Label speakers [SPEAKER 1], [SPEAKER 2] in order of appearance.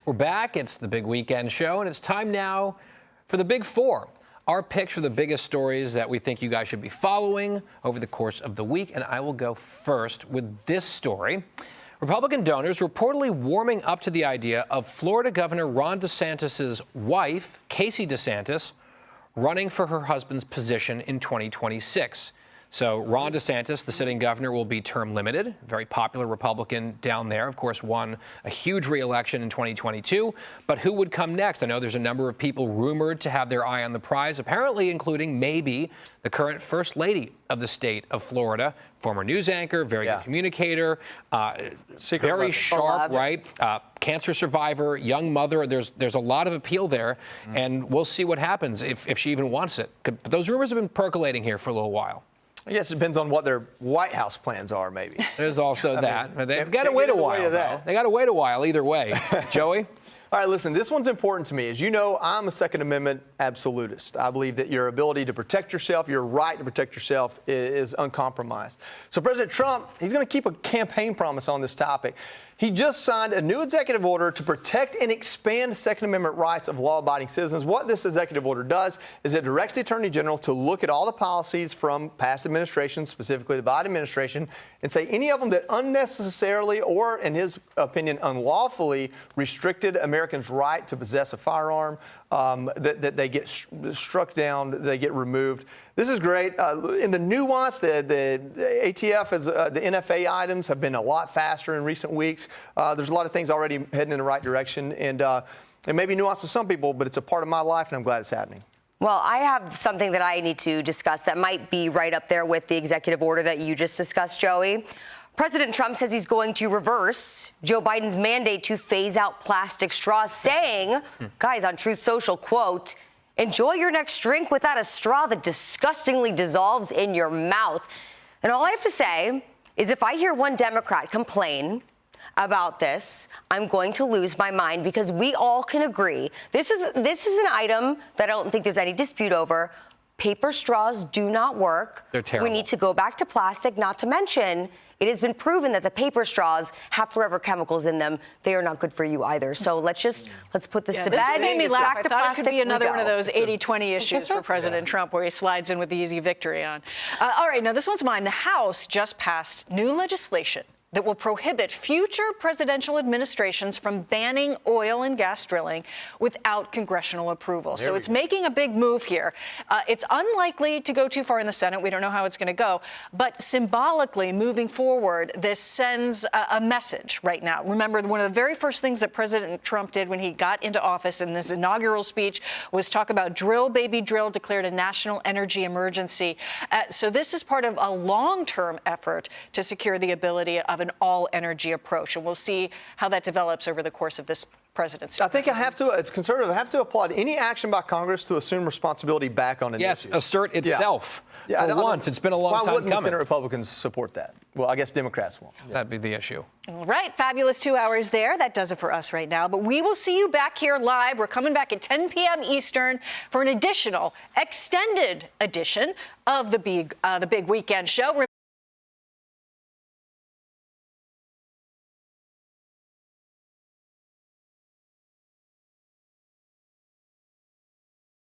[SPEAKER 1] We're back. It's the Big Weekend Show, and it's time now for the Big Four. Our picks for the biggest stories that we think you guys should be following over the course of the week, and I will go first with this story. Republican donors reportedly warming up to the idea of Florida Governor Ron DeSantis' wife, Casey DeSantis, running for her husband's position in 2026. So Ron DeSantis, the sitting governor, will be term limited, very popular Republican down there, of course, won a huge re-election in 2022. But who would come next? I know there's a number of people rumored to have their eye on the prize, apparently including maybe the current first lady of the state of Florida, former news anchor, very good communicator, very sharp, right? Cancer survivor, young mother. There's a lot of appeal there, and we'll see what happens if she even wants it. But those rumors have been percolating here for a little while.
[SPEAKER 2] I guess it depends on what their White House plans are, maybe.
[SPEAKER 1] There's also that. They've got to wait a while, though. They got to wait a while either way. Joey?
[SPEAKER 2] All right, listen, this one's important to me. As you know, I'm a Second Amendment absolutist. I believe that your ability to protect yourself, your right to protect yourself is uncompromised. So President Trump, he's going to keep a campaign promise on this topic. He just signed a new executive order to protect and expand Second Amendment rights of law-abiding citizens. What this executive order does is it directs the Attorney General to look at all the policies from past administrations, specifically the Biden administration, and say any of them that unnecessarily or, in his opinion, unlawfully restricted Americans' right to possess a firearm, that they get struck down, they get removed. This is great. In the nuance, the ATF, the NFA items have been a lot faster in recent weeks. There's a lot of things already heading in the right direction, and it may be nuanced to some people, but it's a part of my life, and I'm glad it's happening.
[SPEAKER 3] Well, I have something that I need to discuss that might be right up there with the executive order that you just discussed, Joey. President Trump says he's going to reverse Joe Biden's mandate to phase out plastic straws, saying, guys, on Truth Social, quote, enjoy your next drink without a straw that disgustingly dissolves in your mouth. And all I have to say is if I hear one Democrat complain about this, I'm going to lose my mind, because we all can agree. This is an item that I don't think there's any dispute over. Paper straws do not work.
[SPEAKER 1] They're terrible.
[SPEAKER 3] We need to go back to plastic, not to mention it has been proven that the paper straws have forever chemicals in them. They are not good for you either. So let's put this to bed.
[SPEAKER 4] This made me laugh. I thought it could be another one of those 80-20 issues for President Trump where he slides in with the easy victory on. All right, now this one's mine. The House just passed new legislation that will prohibit future presidential administrations from banning oil and gas drilling without congressional approval. So it's making a big move here. It's unlikely to go too far in the Senate. We don't know how it's going to go. But symbolically, moving forward, this sends a message right now. Remember, one of the very first things that President Trump did when he got into office in this inaugural speech was talk about drill, baby, drill, declared a national energy emergency. So this is part of a long-term effort to secure the ability of an all-energy approach. And we'll see how that develops over the course of this presidency.
[SPEAKER 2] I think I have to, as conservative, I have to applaud any action by Congress to assume responsibility back on an issue.
[SPEAKER 1] Yes, assert itself. For once, it's been a long time coming.
[SPEAKER 2] Why wouldn't the Senate Republicans support that? Well, I guess Democrats won't.
[SPEAKER 1] That'd be the issue.
[SPEAKER 4] All right, fabulous 2 hours there. That does it for us right now. But we will see you back here live. We're coming back at 10 p.m. Eastern for an additional extended edition of the Big Weekend Show.